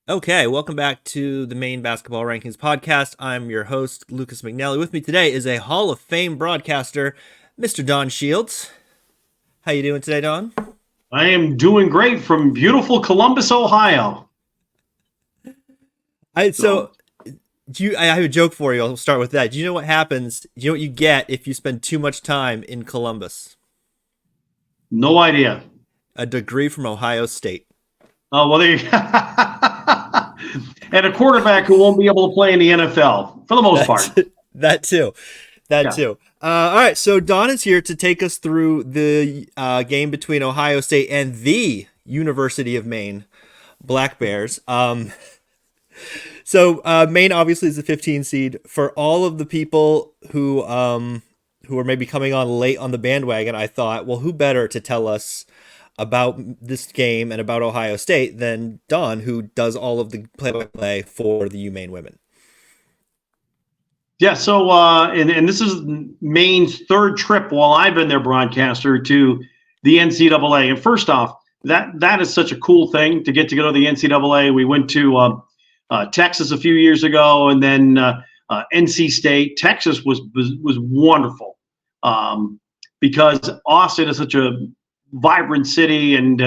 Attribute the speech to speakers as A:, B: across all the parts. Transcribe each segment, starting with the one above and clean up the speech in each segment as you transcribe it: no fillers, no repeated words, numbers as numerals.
A: Okay, welcome back to the Maine Basketball Rankings podcast. I'm your host, Lucas McNally. With me today is a Hall of Fame broadcaster, Mr. Don Shields. How you doing today, Don?
B: I am doing great from beautiful Columbus, Ohio.
A: I
B: So,
A: so do you? I have a joke for you. I'll start with that. Do you know what happens? Do you know what you get if you spend too much time in Columbus?
B: no idea.
A: A degree from Ohio State.
B: Oh, well, there you and a quarterback who won't be able to play in the NFL for the most
A: That
B: part.
A: that too. That
B: Yeah.
A: too. All right, so Don is here to take us through the game between Ohio State and the University of Maine Black Bears. So Maine obviously is the 15 seed. For all of the people who are maybe coming on late on the bandwagon, I thought, well, who better to tell us about this game and about Ohio State than Don, who does all of the play-by-play for the UMaine women.
B: Yeah. So, and this is Maine's third trip while I've been their broadcaster to the NCAA. And first off, that is such a cool thing to get to go to the NCAA. We went to Texas a few years ago, and then NC State. Texas was wonderful because Austin is such a vibrant city, and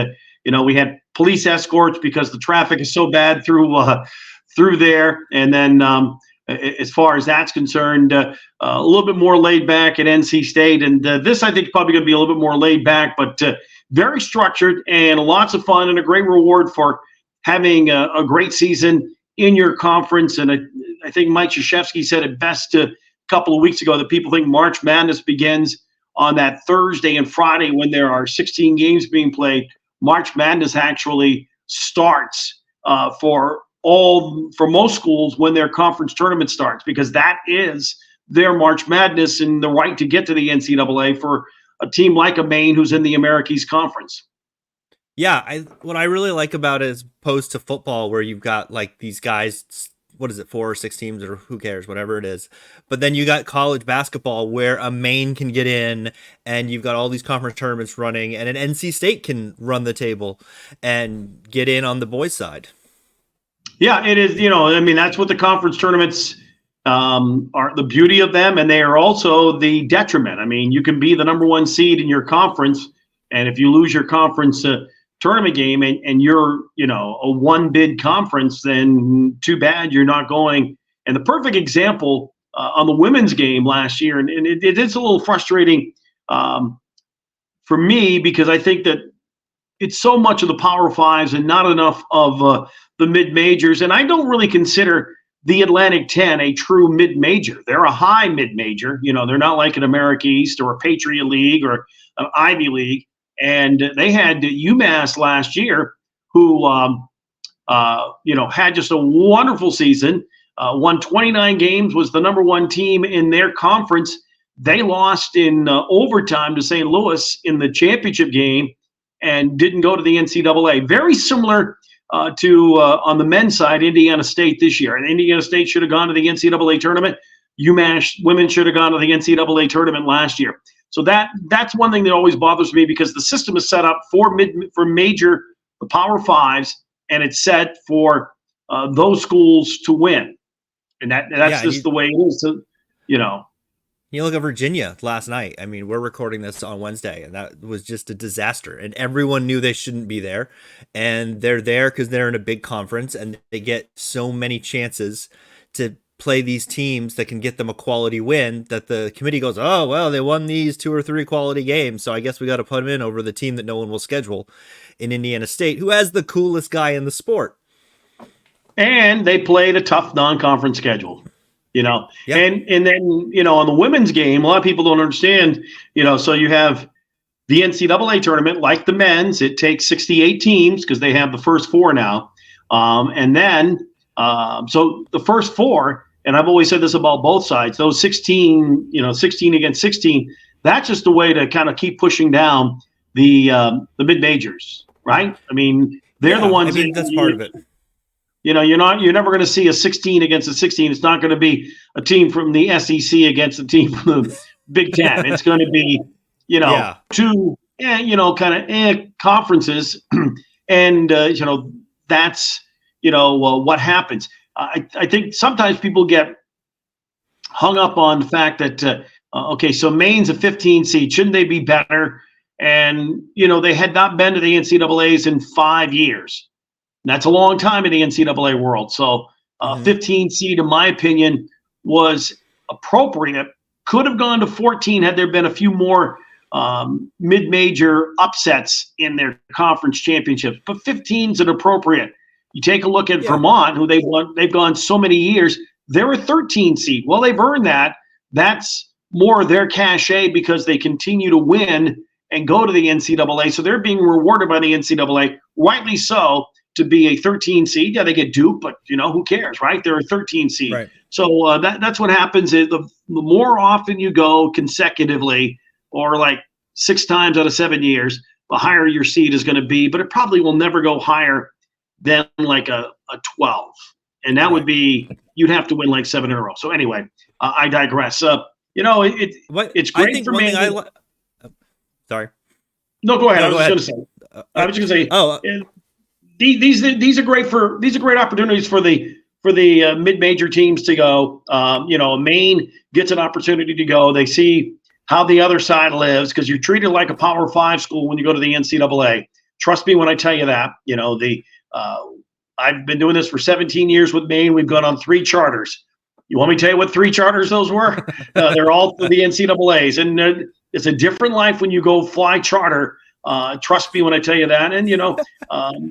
B: we had police escorts because the traffic is so bad through there. And then as far as that's concerned, a little bit more laid back at NC State, and this I think is probably going to be a little bit more laid back, but very structured and lots of fun and a great reward for having a great season in your conference. And I think Mike Krzyzewski said it best a couple of weeks ago that people think March Madness begins on that Thursday and Friday when there are 16 games being played. March Madness actually starts for most schools when their conference tournament starts, because that is their March Madness and the right to get to the NCAA for a team like a Maine who's in the Americas Conference.
A: Yeah, what I really like about it, as opposed to football, where you've got like these guys, what is it, 4 or 6 teams, or who cares, whatever it is. But then you got college basketball where a Maine can get in, and you've got all these conference tournaments running, and an NC State can run the table and get in on the boys' side.
B: Yeah, it is. I mean, that's what the conference tournaments are, the beauty of them, and they are also the detriment. I mean, you can be the number one seed in your conference, and if you lose your conference tournament game and you're, a one bid conference, then too bad you're not going. And the perfect example on the women's game last year, and it is a little frustrating for me because I think that it's so much of the Power Fives and not enough of the mid majors. And I don't really consider the Atlantic 10 a true mid major. They're a high mid major. They're not like an America East or a Patriot League or an Ivy League. And they had UMass last year, who had just a wonderful season. Won 29 games, was the number one team in their conference. They lost in overtime to St. Louis in the championship game and didn't go to the NCAA. Very similar to on the men's side, Indiana State this year. And Indiana State should have gone to the NCAA tournament. UMass women should have gone to the NCAA tournament last year. So that's one thing that always bothers me, because the system is set up for major, the Power Fives, and it's set for those schools to win, and that's
A: Yeah, and
B: just the way it is. So,
A: you look at Virginia last night. I mean, we're recording this on Wednesday, and that was just a disaster. And everyone knew they shouldn't be there. And they're there because they're in a big conference, and they get so many chances to play these teams that can get them a quality win that the committee goes, oh, well, they won these 2 or 3 quality games, so I guess we got to put them in over the team that no one will schedule in Indiana State, who has the coolest guy in the sport.
B: And they played a tough non-conference schedule.
A: Yeah.
B: And then, on the women's game, a lot of people don't understand, so you have the NCAA tournament, like the men's, it takes 68 teams because they have the first 4 now. And then, so the first 4, and I've always said this about both sides, those 16, 16 against 16, that's just a way to kind of keep pushing down the mid majors, right? I mean, they're the ones.
A: I mean, that's part of it.
B: You're never going to see a 16 against a 16. It's not going to be a team from the SEC against a team from the Big Ten. It's going to be, two, kind of conferences. And, that's, what happens. I think sometimes people get hung up on the fact that, okay, so Maine's a 15 seed. Shouldn't they be better? And, they had not been to the NCAAs in 5 years. That's a long time in the NCAA world. So 15 seed, in my opinion, was appropriate. Could have gone to 14 had there been a few more mid-major upsets in their conference championships. But 15 is an appropriate. You take a look at Vermont, who they've gone so many years. They're a 13 seed. Well, they've earned that. That's more of their cachet because they continue to win and go to the NCAA. So they're being rewarded by the NCAA, rightly so, to be a 13 seed. Yeah, they get duped, but who cares, right? They're a 13 seed.
A: Right.
B: So that's what happens is the more often you go consecutively, or like 6 times out of 7 years, the higher your seed is going to be. But it probably will never go higher than like a 12, and that would be you'd have to win like 7 in a row. So anyway, I digress. It's great for me.
A: Sorry.
B: No, go ahead.
A: No,
B: I was just going to say. Oh. These are great opportunities for the mid-major teams to go. Maine gets an opportunity to go. They see how the other side lives because you're treated like a Power 5 school when you go to the NCAA. Trust me when I tell you that. I've been doing this for 17 years with Maine. We've gone on 3 charters. You want me to tell you what 3 charters those were? They're all for the NCAAs, and it's a different life when you go fly charter. Trust me when I tell you that. And,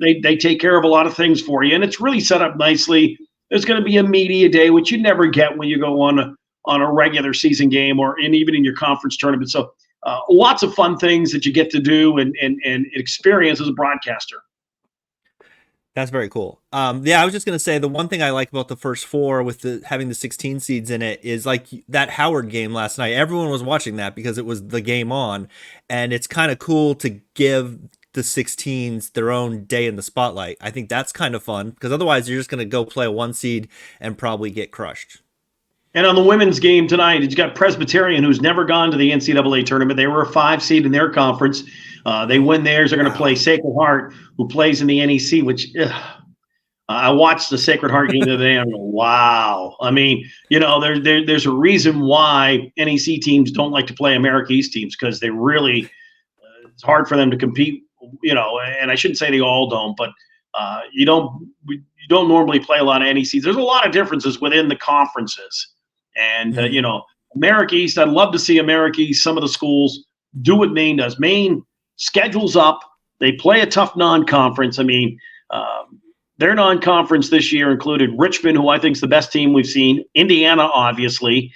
B: they take care of a lot of things for you. And it's really set up nicely. There's going to be a media day, which you never get when you go on a regular season game or even in your conference tournament. So lots of fun things that you get to do and experience as a broadcaster.
A: That's very cool. I was just going to say the one thing I like about the first 4 with having the 16 seeds in it is like that Howard game last night. Everyone was watching that because it was the game on, and it's kind of cool to give the 16s their own day in the spotlight. I think that's kind of fun because otherwise you're just going to go play a 1 seed and probably get crushed.
B: And on the women's game tonight, you got Presbyterian, who's never gone to the NCAA tournament. They were a 5 seed in their conference. They win theirs. They're going to play Sacred Heart, who plays in the NEC, which I watched the Sacred Heart game the other day. I'm like, wow. I mean, there's a reason why NEC teams don't like to play America East teams because they really it's hard for them to compete. And I shouldn't say they all don't, but you don't normally play a lot of NECs. There's a lot of differences within the conferences. And, America East, I'd love to see America East, some of the schools, do what Maine does. Maine schedules up. They play a tough non-conference. I mean, their non-conference this year included Richmond, who I think is the best team we've seen. Indiana, obviously.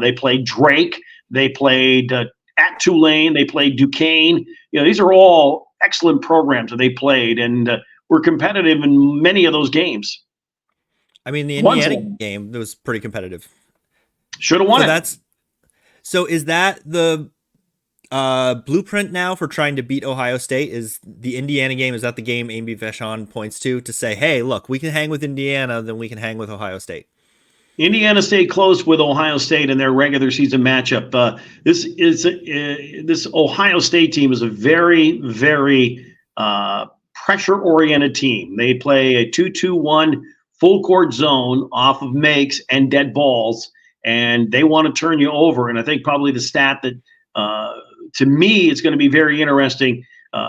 B: They played Drake. They played at Tulane. They played Duquesne. These are all excellent programs that they played, and were competitive in many of those games.
A: I mean, the Indiana game was pretty competitive.
B: Should have won it.
A: So is that the blueprint now for trying to beat Ohio State? Is the Indiana game, is that the game Amy Vachon points to say, hey, look, we can hang with Indiana, then we can hang with Ohio State?
B: Indiana State close with Ohio State in their regular season matchup. This Ohio State team is a very, very pressure-oriented team. They play a 2-2-1 full-court zone off of makes and dead balls, and they want to turn you over. And I think probably the stat that, to me, it's going to be very interesting.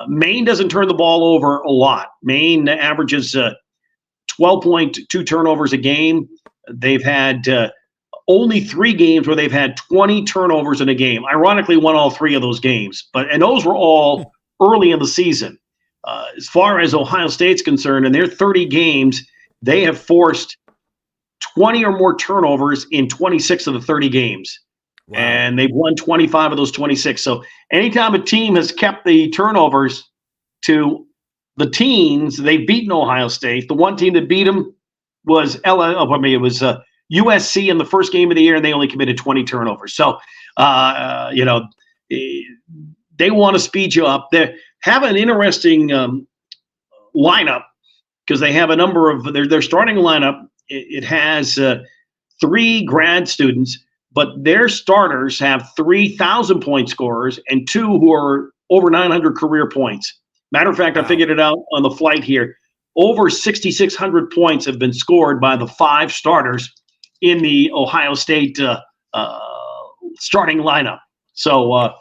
B: Maine doesn't turn the ball over a lot. Maine averages 12.2 turnovers a game. They've had only 3 games where they've had 20 turnovers in a game. Ironically, won all 3 of those games, and those were all early in the season. As far as Ohio State's concerned, in their 30 games, they have forced 20 or more turnovers in 26 of the 30 games. Wow. And they've won 25 of those 26. So anytime a team has kept the turnovers to the teens, they've beaten Ohio State. The one team that beat them was USC in the first game of the year, and they only committed 20 turnovers. So, they want to speed you up. They have an interesting lineup because they have a number of their starting lineup. It has 3 grad students, but their starters have 3,000-point scorers and 2 who are over 900 career points. Matter of fact, wow. I figured it out on the flight here. over 6,600 points have been scored by the 5 starters in the Ohio State starting lineup. So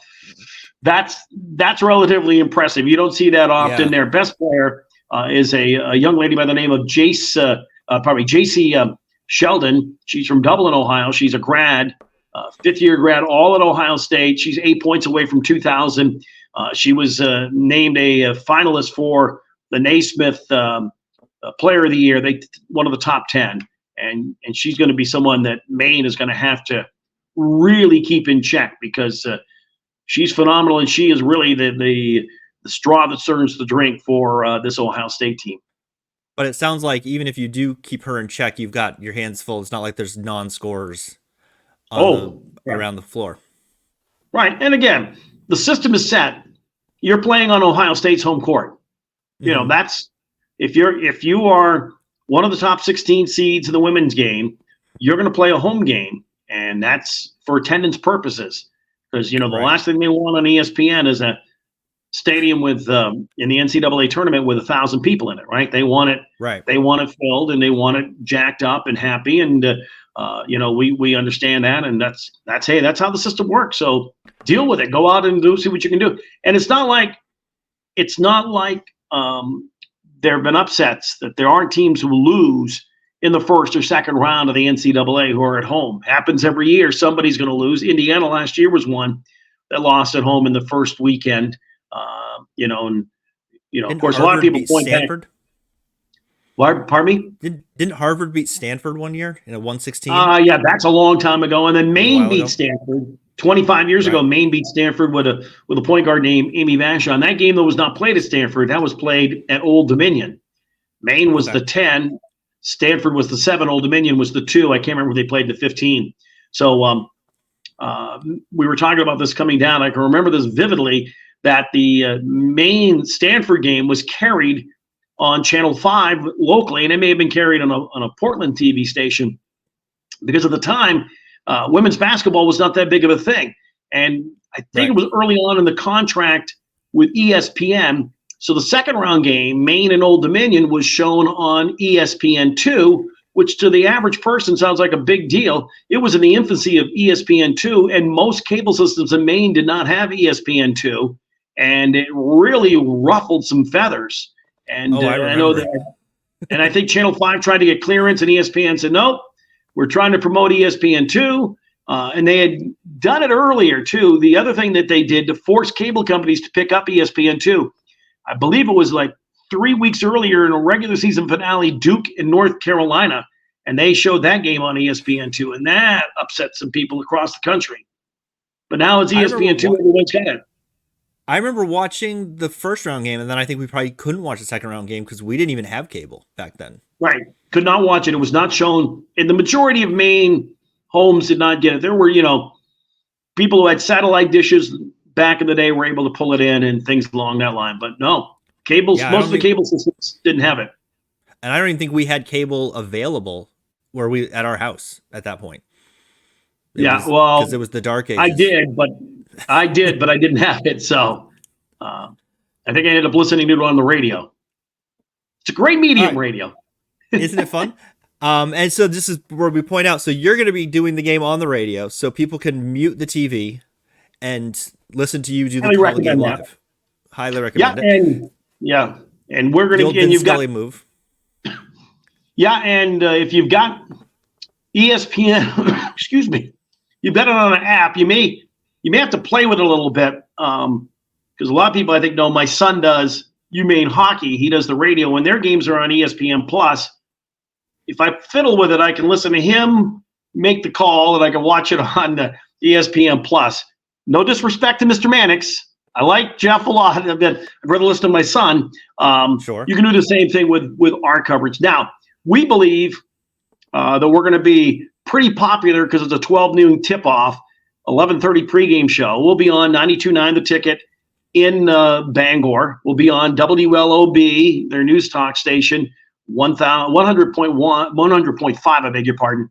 B: that's relatively impressive. You don't see that often.
A: Yeah.
B: Their best player is a young lady by the name of JC Sheldon. She's from Dublin, Ohio. She's a grad, fifth-year grad, all at Ohio State. She's 8 points away from 2,000. She was named a finalist for the Naismith Player of the Year, one of the top 10. And she's going to be someone that Maine is going to have to really keep in check because she's phenomenal, and she is really the straw that stirs the drink for this Ohio State team.
A: But it sounds like even if you do keep her in check, you've got your hands full. It's not like there's non-scorers around the floor.
B: Right. And again, the system is set. You're playing on Ohio State's home court. Mm-hmm. You know, that's if you are one of the top 16 seeds in the women's game, you're going to play a home game, and that's for attendance purposes. Because, you know, the last thing they want on ESPN is a stadium with in the NCAA tournament with 1,000 people in it, right? They want it They want it filled, and they want it jacked up and happy. And you know, we understand that, and that's how the system works. So deal with it. Go out and see what you can do. And it's not like there have been upsets, that there aren't teams who lose in the first or second round of the NCAA who are at home. Happens every year. Somebody's going to lose. Indiana last year was one that lost at home in the first weekend. You know, and of course, Harvard, a lot of people point Stanford. Pardon me?
A: Didn't Harvard beat Stanford one year in a 116?
B: Yeah, that's a long time ago. And then Maine beat Stanford 25 years ago. Maine beat Stanford with a point guard named Amy Vashon. That game, though, was not played at Stanford. That was played at Old Dominion. Maine was the 10. Stanford was the 7. Old Dominion was the 2. I can't remember if they played the 15. So we were talking about this coming down. I can remember this vividly, that the Maine Stanford game was carried on Channel 5 locally, and it may have been carried on a Portland TV station, because at the time, women's basketball was not that big of a thing. And I think it was early on in the contract with ESPN. So the second round game, Maine and Old Dominion, was shown on ESPN2, which to the average person sounds like a big deal. It was in the infancy of ESPN2, and most cable systems in Maine did not have ESPN2, and it really ruffled some feathers. And I know that, and I think Channel 5 tried to get clearance, and ESPN said, nope, we're trying to promote ESPN2. And they had done it earlier, too. The other thing that they did to force cable companies to pick up ESPN2, I believe it was like 3 weeks earlier in a regular season finale, Duke in North Carolina, and they showed that game on ESPN2, and that upset some people across the country. But now it's ESPN2, everyone's got it.
A: I remember watching the first round game, and then I think we probably couldn't watch the second round game because we didn't even have cable back then.
B: Right. Could not watch it. It was not shown. And the majority of Maine homes did not get it. There were, people who had satellite dishes back in the day were able to pull it in and things along that line. But no, cables, most of the cable systems didn't have it.
A: And I don't even think we had cable available at our house at that point. Because it was the dark ages.
B: I did, but I didn't have it. So I think I ended up listening to it on the radio. It's a great medium, radio.
A: Isn't it fun? And so this is where we point out, so you're going to be doing the game on the radio so people can mute the TV and listen to you do the game live. Highly recommend it.
B: And we're going to get you've got
A: move.
B: Yeah, and if you've got ESPN, excuse me, you've got it on an app. You may have to play with it a little bit because a lot of people I think know. My son does UMaine hockey. He does the radio when their games are on ESPN Plus. If I fiddle with it, I can listen to him make the call, and I can watch it on the ESPN Plus. No disrespect to Mr. Mannix. I like Jeff a lot. I'd rather listen to my son.
A: Sure.
B: You can do the same thing with our coverage. Now, we believe that we're going to be pretty popular because it's a 12 noon tip-off, 11:30 pregame show. We'll be on 92.9 The Ticket in Bangor. We'll be on WLOB, their news talk station, 100.5, I beg your pardon,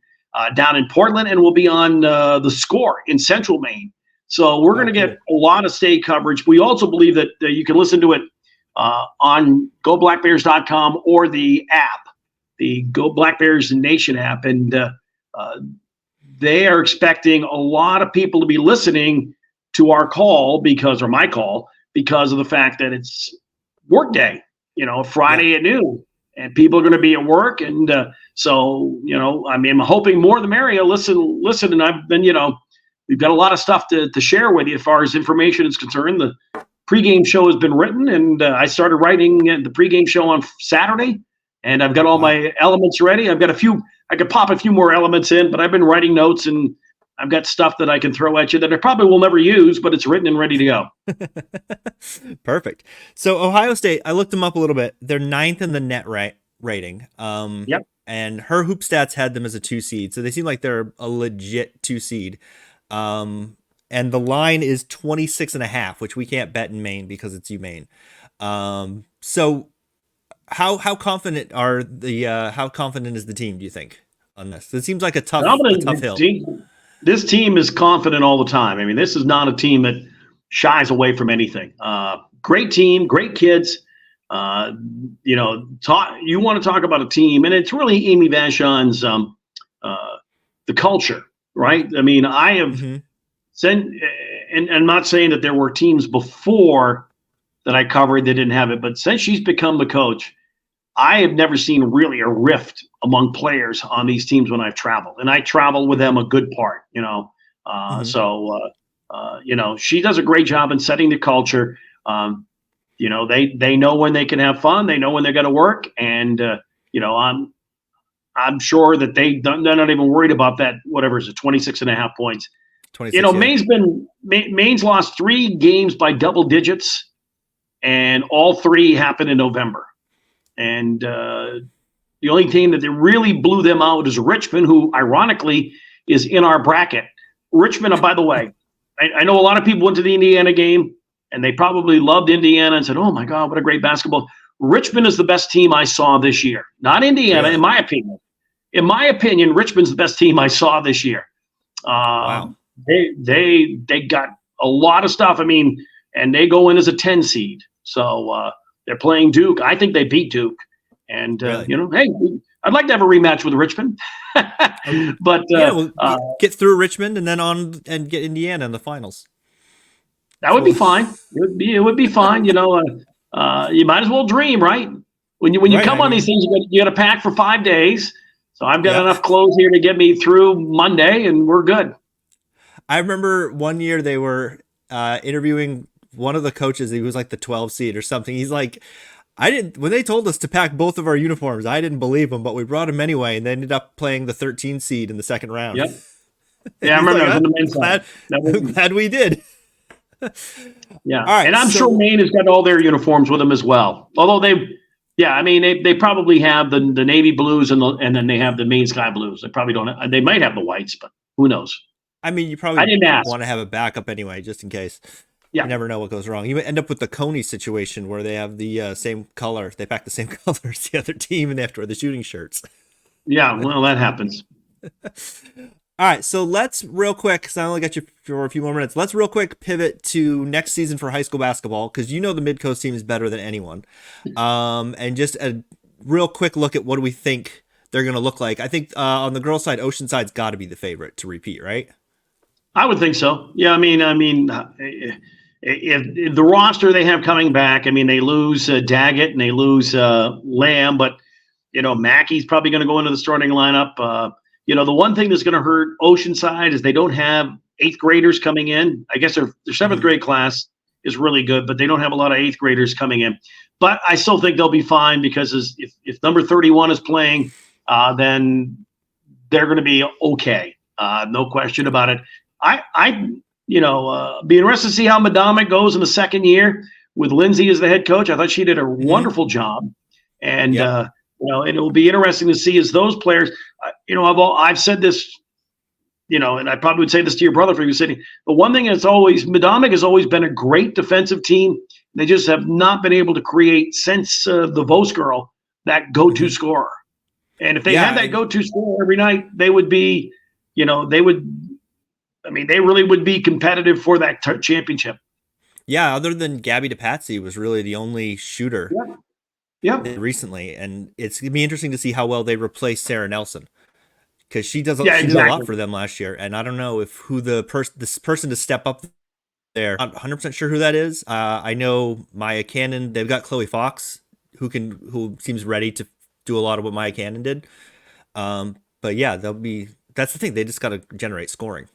B: down in Portland, and we'll be on The Score in Central Maine. So we're going to get a lot of state coverage. We also believe that you can listen to it on GoBlackBears.com or the app, the Go Black Bears Nation app, and they are expecting a lot of people to be listening to our call or my call, because of the fact that it's work day, Friday at noon, and people are going to be at work. And so, I'm hoping more the merrier. Listen. And I've been, we've got a lot of stuff to share with you as far as information is concerned. The pregame show has been written, and I started writing the pregame show on Saturday, and I've got all my elements ready. I've got I could pop a few more elements in, but I've been writing notes, and I've got stuff that I can throw at you that I probably will never use, but it's written and ready to go.
A: Perfect. So Ohio State, I looked them up a little bit. They're 9th in the net rating.
B: Yep.
A: And her hoop stats had them as a 2 seed. So they seem like they're a legit 2 seed. And the line is 26.5, which we can't bet in Maine because it's UMaine. So how confident how confident is the team, do you think, on this? It seems like a tough hill.
B: This team is confident all the time. I mean, this is not a team that shies away from anything. Great team, great kids. You want to talk about a team, and it's really Amy Vachon's the culture, right? I mean, I have sent, and I'm not saying that there were teams before that I covered that didn't have it, but since she's become the coach, I have never seen really a rift among players on these teams when I've traveled, and I travel with them a good part, So she does a great job in setting the culture. They know when they can have fun, they know when they're going to work, and I'm sure that they're not even worried about that. Whatever is it, 26.5 points. 26, Maine's lost 3 games by double digits, and all 3 happened in November. And the only team that really blew them out is Richmond, who ironically is in our bracket. Richmond, by the way, I know a lot of people went to the Indiana game and they probably loved Indiana and said, "Oh my God, what a great basketball." Richmond is the best team I saw this year, not Indiana, in my opinion. In my opinion, Richmond's the best team I saw this year.
A: Wow.
B: They got a lot of stuff. I mean, and they go in as a 10 seed. So they're playing Duke. I think they beat Duke. And, hey, I'd like to have a rematch with Richmond. But
A: get through Richmond and then on and get Indiana in the finals.
B: That would be fine. It would be fine. You might as well dream, right? When you come on these things, you got to pack for 5 days. So I've got enough clothes here to get me through Monday, and we're good.
A: I remember one year they were interviewing one of the coaches. He was like the 12 seed or something. He's like, when they told us to pack both of our uniforms, I didn't believe them, but we brought them anyway, and they ended up playing the 13 seed in the second round.
B: Yep. Yeah, I remember that was in the men's side.
A: I'm glad we did.
B: Yeah. All right. And I'm sure Maine has got all their uniforms with them as well. Although they probably have the navy blues and then they have the Maine sky blues. They probably don't. They might have the whites, but who knows?
A: I mean, you probably want to have a backup anyway, just in case. Yeah. You never know what goes wrong. You might end up with the Coney situation where they have the same color. They pack the same color as the other team, and they have to wear the shooting shirts.
B: Yeah, well, that happens.
A: All right, so let's real quick, because I only got you for a few more minutes. Let's real quick pivot to next season for high school basketball, because the MidCoast team is better than anyone. And just a real quick look at what do we think they're going to look like. I think on the girls' side, Oceanside's got to be the favorite to repeat, right?
B: I would think so. Yeah, I mean, if the roster they have coming back, I mean, they lose Daggett and they lose Lamb, but Mackey's probably going to go into the starting lineup. The one thing that's going to hurt Oceanside is they don't have 8th graders coming in. I guess their 7th grade class is really good, but they don't have a lot of 8th graders coming in. But I still think they'll be fine because if number 31 is playing, then they're going to be okay. No question about it. Be interested to see how Medomak goes in the second year with Lindsay as the head coach. I thought she did a wonderful job, and it will be interesting to see as those players. I've said this, and I probably would say this to your brother if he was sitting. The one thing that's Medomak has always been a great defensive team. They just have not been able to create since the Vos girl that go-to scorer. And if they had that go-to scorer every night, they would be, they really would be competitive for that championship.
A: Yeah, other than Gabby DePatsy was really the only shooter
B: Yep. Yep.
A: recently, and it's gonna be interesting to see how well they replace Sarah Nelson because
B: Yeah,
A: she did a lot
B: exactly.
A: for them last year, and I don't know if who this person to step up there. I'm not 100% sure who that is. I know Maya Cannon. They've got Chloe Fox who seems ready to do a lot of what Maya Cannon did. But yeah, that's the thing. They just got to generate scoring.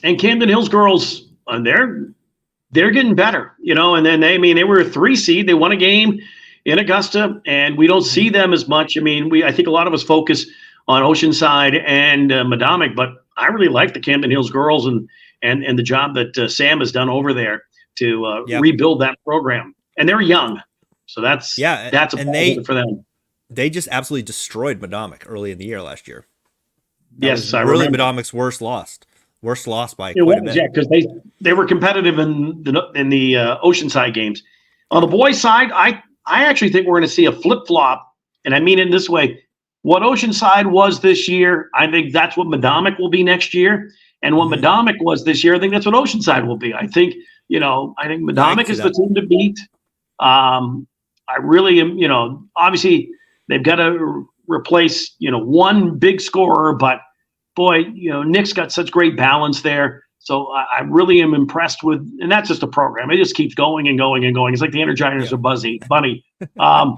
B: And Camden Hills girls, they're getting better, And then they were a 3 seed. They won a game in Augusta, and we don't see them as much. I think a lot of us focus on Oceanside and Medomak, but I really like the Camden Hills girls and the job that Sam has done over there to
A: Yep.
B: rebuild that program. And they're young, so that's
A: Yeah,
B: that's a
A: and
B: positive for them.
A: they just absolutely destroyed Medomak early in the year last year. That was
B: Yes, I
A: really
B: remember.
A: Medomac's worst loss by
B: It
A: quite a
B: was,
A: bit.
B: yeah, because they were competitive in the Oceanside games. On the boys' side, I actually think we're going to see a flip flop, and I mean it in this way. What Oceanside was this year, I think that's what Medomak will be next year, and what
A: Hmm.
B: Medomak was this year, I think that's what Oceanside will be. I think
A: Yeah, I can
B: Medomak
A: see
B: is the
A: that.
B: team to beat. I really am. Obviously they've got to replace one big scorer, but boy, Nick's got such great balance there. So I really am impressed with, and that's just a program. It just keeps going and going and going. It's like the Energizers
A: Yeah.
B: or Bunny. Um,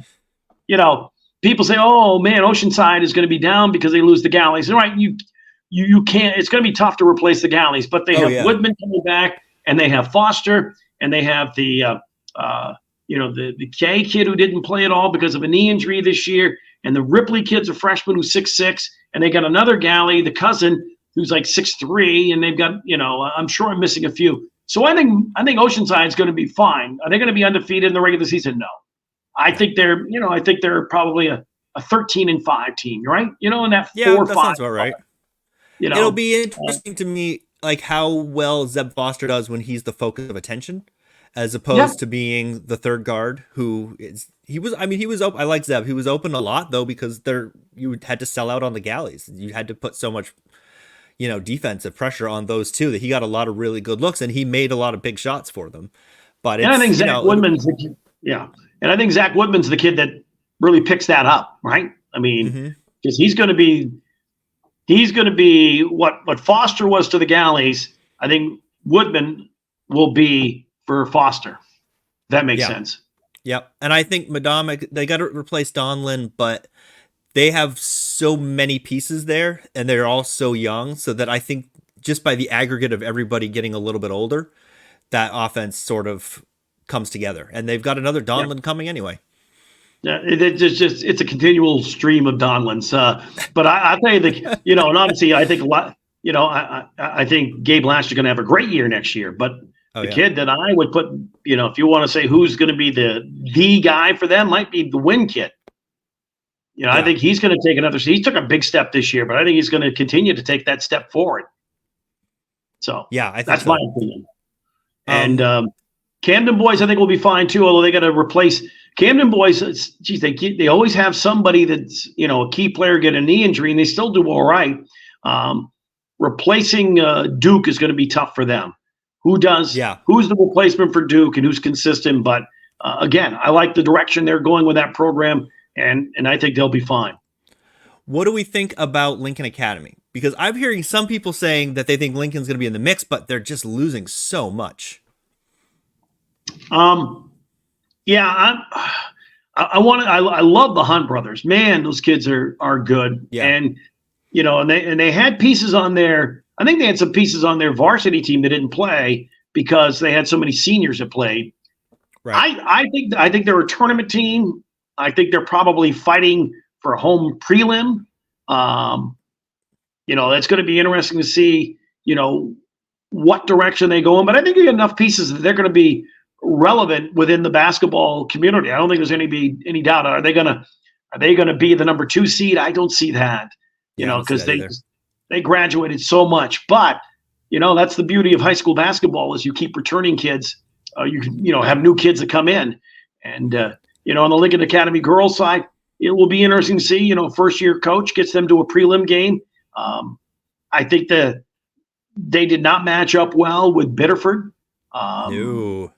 B: you know, People say, "Oh man, Oceanside is going to be down because they lose the Galleys." And right, you can't. It's going to be tough to replace the Galleys, but they
A: Oh
B: have
A: yeah.
B: Woodman coming back, and they have Foster, and they have the K kid who didn't play at all because of a knee injury this year, and the Ripley kid's a freshman who's 6'6", and they got another Galley, the cousin, who's like 6'3", and they've got I'm sure I'm missing a few. So I think Oceanside's going to be fine. Are they going to be undefeated in the regular season? No.
A: No.
B: I think they're probably a 13-5 team, right? In that
A: Yeah,
B: four or
A: that
B: five.
A: sounds about right.
B: You
A: It'll
B: know,
A: be
B: uh,
A: interesting to me, like how well Zeb Foster does when he's the focus of attention, as
B: yeah,
A: opposed to being the third guard who is. He was. I mean, he was open. I like Zeb. He was open a lot though because you had to sell out on the galleys. You had to put so much, defensive pressure on those two that he got a lot of really good looks and he made a lot of big shots for them. But
B: and I
A: it's
B: think Zach Woodman's yeah, and I think Zach Woodman's the kid that really picks that up, right?
A: mm-hmm.
B: Because he's going to be what Foster was to the Galleys. I think Woodman will be for Foster. That makes
A: Yeah,
B: sense.
A: yep. And I think Madama they got to replace Donlin, but they have so many pieces there and they're all so young so that I think just by the aggregate of everybody getting a little bit older, that offense sort of comes together. And they've got another
B: Yeah.
A: Donlin coming anyway.
B: Yeah, it's a continual stream of Donlins. But I'll tell you and obviously I think a lot. I think Gabe Lash is going to have a great year next year. But
A: Oh
B: the
A: yeah.
B: kid that I would put, if you want to say who's going to be the guy for them, might be the Win kid. I
A: Yeah.
B: think he's going to take another. He took a big step this year, but I think he's going to continue to take that step forward. So
A: Yeah, I think
B: that's my
A: so.
B: opinion. And
A: Um
B: Camden boys, I think will be fine too. Although they got to replace Camden boys. They always have somebody that's a key player get a knee injury, and they still do all right. Replacing Duke is going to be tough for them.
A: yeah.
B: Who's the replacement for Duke and who's consistent? But again, I like the direction they're going with that program, and I think they'll be fine.
A: What do we think about Lincoln Academy? Because I'm hearing some people saying that they think Lincoln's going to be in the mix, but they're just losing so much.
B: Yeah, I love the Hunt brothers. Man, those kids are good,
A: Yeah.
B: and they had pieces on their. I think they had some pieces on their varsity team that didn't play because they had so many seniors that played.
A: Right.
B: I think they're a tournament team. I think they're probably fighting for a home prelim. That's going to be interesting to see. What direction they go in, but I think they got enough pieces that they're going to be relevant within the basketball community. I don't think there's any doubt. Are they gonna be the number 2 seed? I don't see that.
A: Yeah, I don't see
B: Because
A: that either.
B: they graduated so much. But that's the beauty of high school basketball is you keep returning kids. You can have new kids that come in, and on the Lincoln Academy girls side, it will be interesting to see. First year coach gets them to a prelim game. I think that they did not match up well with Biddeford.
A: No.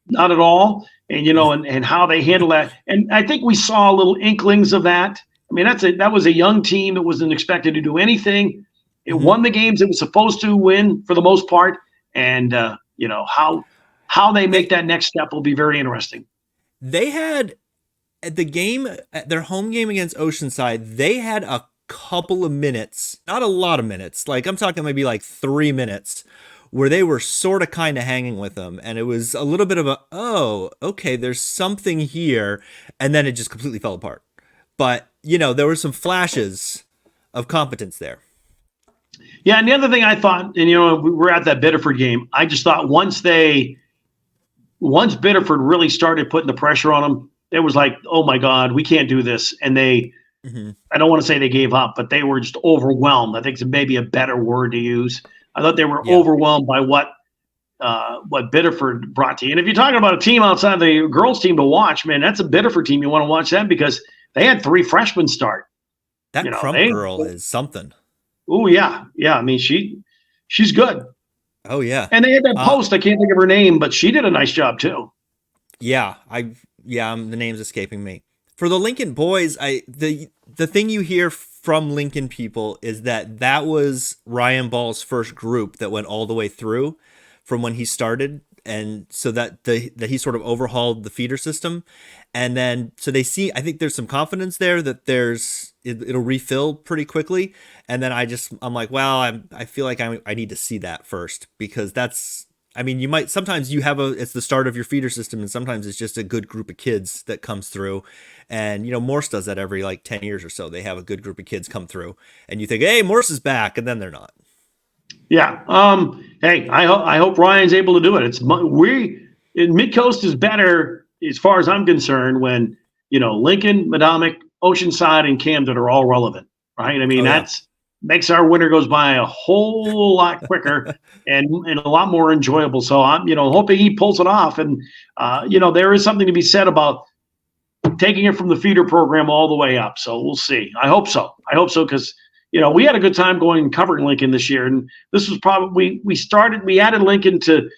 B: Not at all. And and how they handle that. And I think we saw little inklings of that. I mean, that was a young team that wasn't expected to do anything. It
A: Mm-hmm.
B: won the games it was supposed to win for the most part. And how they make
A: They
B: that next step will be very interesting.
A: they had at the game at their home game against Oceanside, they had a couple of minutes, not a lot of minutes. Like I'm talking maybe like 3 minutes where they were sort of kind of hanging with them. And it was a little bit of a, oh, okay, there's something here. And then it just completely fell apart. But, there were some flashes of competence there.
B: Yeah, and the other thing I thought, and we were at that Biddeford game. I just thought once Biddeford really started putting the pressure on them, it was like, oh my God, we can't do this. And
A: Mm-hmm.
B: I don't want to say they gave up, but they were just overwhelmed. I think it's maybe a better word to use. I thought they were
A: Yeah.
B: overwhelmed by what Biddeford brought to you. And if you're talking about a team outside the girls' team to watch, man, that's a Biddeford team. You want to watch them because they had 3 freshmen start.
A: That Crump girl is something.
B: Oh yeah. I mean, she's good.
A: Oh, yeah.
B: And they had that post. I can't think of her name, but she did a nice job too.
A: Yeah, the name's escaping me. For the Lincoln boys, the thing you hear from Lincoln people is that was Ryan Ball's first group that went all the way through from when he started, and so that he sort of overhauled the feeder system, and then so they see. I think there's some confidence there that it'll refill pretty quickly, and then I'm like, well, I feel like I need to see that first because that's. I mean, you might sometimes it's the start of your feeder system, and sometimes it's just a good group of kids that comes through. And Morse does that every like 10 years or so. They have a good group of kids come through, and you think, hey, Morse is back, and then they're not.
B: Yeah. Hey, I hope Ryan's able to do it. MidCoast is better as far as I'm concerned when Lincoln, Medomak, Oceanside, and Camden are all relevant, right? I mean,
A: Oh yeah,
B: that's makes our winter goes by a whole lot quicker and a lot more enjoyable. So I'm hoping he pulls it off. And there is something to be said about taking it from the feeder program all the way up. So we'll see. I hope so because we had a good time going and covering Lincoln this year, and this was probably we added Lincoln to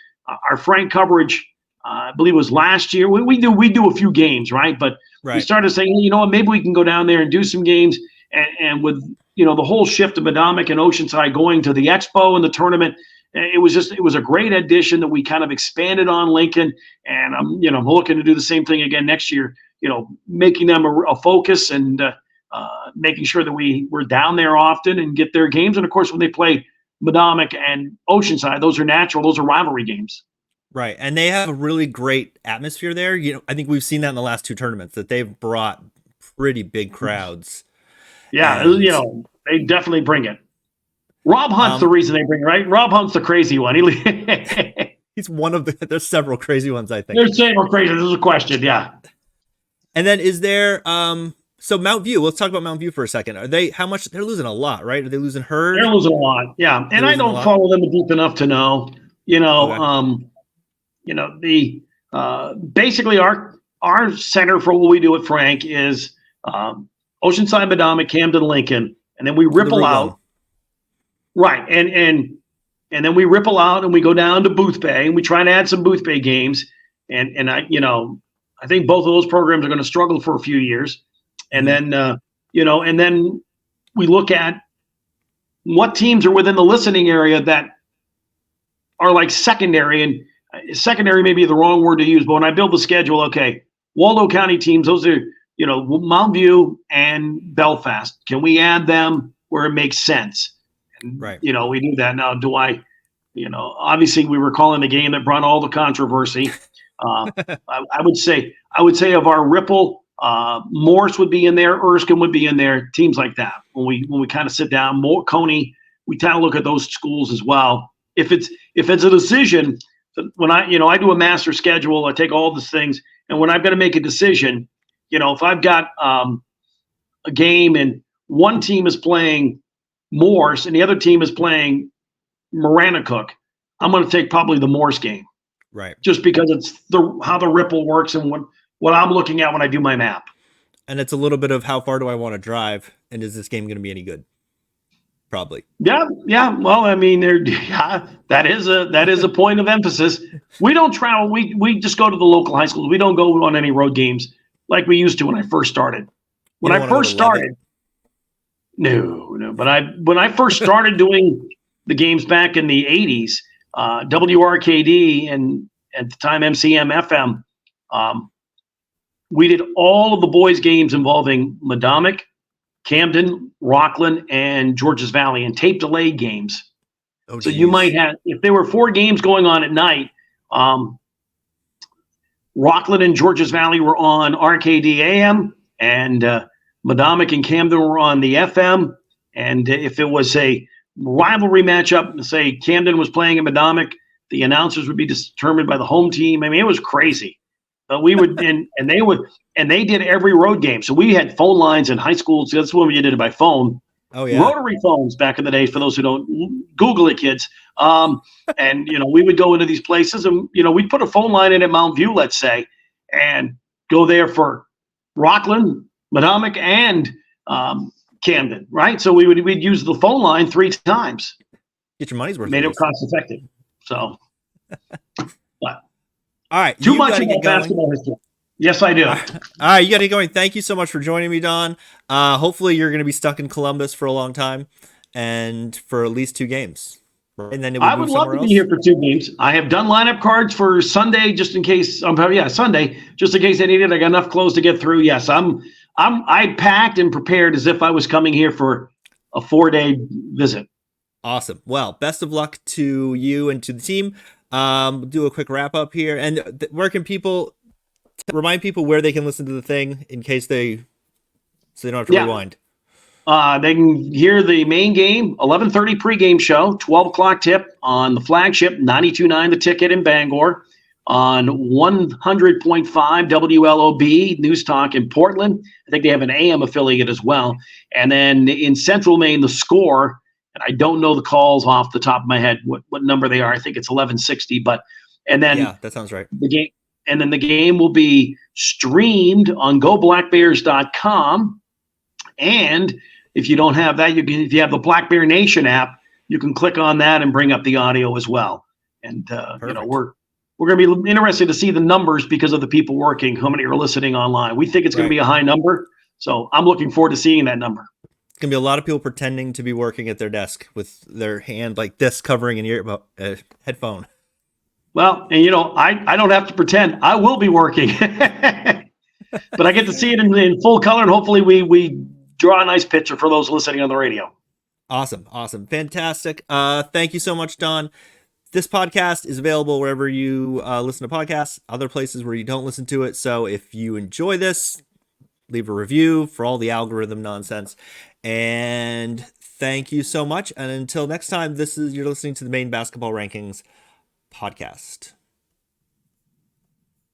B: our Frank coverage. I believe it was last year. We do a few games, right? But we
A: right.
B: started saying, you know what, maybe we can go down there and do some games, and with the whole shift of Medomak and Oceanside going to the Expo and the tournament. It was a great addition that we kind of expanded on Lincoln, and I'm looking to do the same thing again next year. Making them a focus and making sure that we're down there often and get their games. And of course, when they play Medomak and Oceanside, those are natural. Those are rivalry games.
A: Right. And they have a really great atmosphere there. I think we've seen that in the last 2 tournaments that they've brought pretty big crowds.
B: Yeah,
A: And,
B: they definitely bring it. Rob Hunt's the reason they bring it, right? Rob Hunt's the crazy one.
A: he's one of there's several crazy ones, I think.
B: There's several crazy. This is a question, yeah.
A: And then is there so Mount View, let's talk about Mount View for a secnd. Are they they're losing a lot, right? Are they losing Herd?
B: They're losing a lot, yeah. And I don't follow them deep enough to know. Okay. The basically our center for what we do at Frank is Oceanside, Medomak, Camden, Lincoln, and then we ripple out. Right. And then we ripple out and we go down to Booth Bay and we try to add some Booth Bay games. And I think both of those programs are going to struggle for a few years. And then, and then we look at what teams are within the listening area that are like secondary, and secondary may be the wrong word to use, but when I build the schedule, okay, Waldo County teams, those are, Mount View and Belfast. Can we add them where it makes sense? And,
A: right.
B: We do that now. Do I, obviously we were calling the game that brought all the controversy. I would say of our Ripple, Morse would be in there, Erskine would be in there, teams like that. When we kind of sit down, Coney, we kind of look at those schools as well. If it's a decision, when I do a master schedule, I take all these things, and when I've got to make a decision, if I've got a game and one team is playing Morse and the other team is playing Maranacook, I'm going to take probably the Morse game.
A: Right.
B: Just because it's how the Ripple works and what I'm looking at when I do my map.
A: And it's a little bit of how far do I want to drive, and is this game going to be any good? probably.
B: Yeah, yeah. Well, I mean, yeah, that is a point of emphasis. We don't travel. We just go to the local high schools. We don't go on any road games like we used to when I first started.
A: You
B: When
A: don't
B: I
A: want to go to
B: first
A: Levitt?
B: started, no, no. But when I first started doing the games back in the '80s, WRKD and at the time MCM FM, um, we did all of the boys' games involving Medomak, Camden, Rockland, and Georges Valley, and tape delayed games.
A: Oh,
B: So you might
A: geez.
B: have, if there were 4 games going on at night, um, Rockland and Georges Valley were on RKD AM, and Medomak and Camden were on the FM. And if it was a rivalry matchup, say Camden was playing at Medomak, the announcers would be determined by the home team. I mean, it was crazy. But we would, and they did every road game. So we had phone lines in high schools. That's when we did it by phone.
A: Oh, yeah.
B: Rotary phones back in the day. For those who don't Google it, kids. And we would go into these places, and we'd put a phone line in at Mount View, let's say, and go there for Rockland, Medomak, and Camden, right? So we'd use the phone line 3 times.
A: Get your money's worth at
B: Made it
A: least.
B: cost effective. So, but
A: All right,
B: too
A: you
B: much
A: got to
B: about
A: get going.
B: basketball history. Yes, I do.
A: All right, you got to get going. Thank you so much for joining me, Don. Hopefully, you're going to be stuck in Columbus for a long time and for at least 2 games. Right? And then it would
B: I
A: move
B: would love
A: somewhere
B: to be
A: else.
B: here for 2 games. I have done lineup cards for Sunday just in case. Sunday just in case I need it. I got enough clothes to get through. Yes, I packed and prepared as if I was coming here for a 4-day visit.
A: Awesome. Well, best of luck to you and to the team. Do a quick wrap up here. And where can people remind people where they can listen to the thing in case so they don't have to
B: Yeah.
A: rewind?
B: They can hear the main game, 11:30 pregame show, 12 o'clock tip on the flagship 92.9 The Ticket in Bangor, on 100.5 WLOB News Talk in Portland. I think they have an AM affiliate as well. And then in Central Maine, The Score, and I don't know the calls off the top of my head, what number they are. I think it's 1160. And then
A: Yeah, that sounds right.
B: the game will be streamed on GoBlackBears.com. And if you don't have that, if you have the Black Bear Nation app, you can click on that and bring up the audio as well. And we're going to be interested to see the numbers because of the people working, how many are listening online. We think it's going to be a high number, so I'm looking forward to seeing that number.
A: It's going to be a lot of people pretending to be working at their desk with their hand like this covering an headphone.
B: Well, and I don't have to pretend. I will be working. But I get to see it in full color, and hopefully we draw a nice picture for those listening on the radio.
A: Awesome. Fantastic. Thank you so much, Don. This podcast is available wherever you listen to podcasts, other places where you don't listen to it. So if you enjoy this, leave a review for all the algorithm nonsense. And thank you so much. And until next time, you're listening to the Maine Basketball Rankings podcast.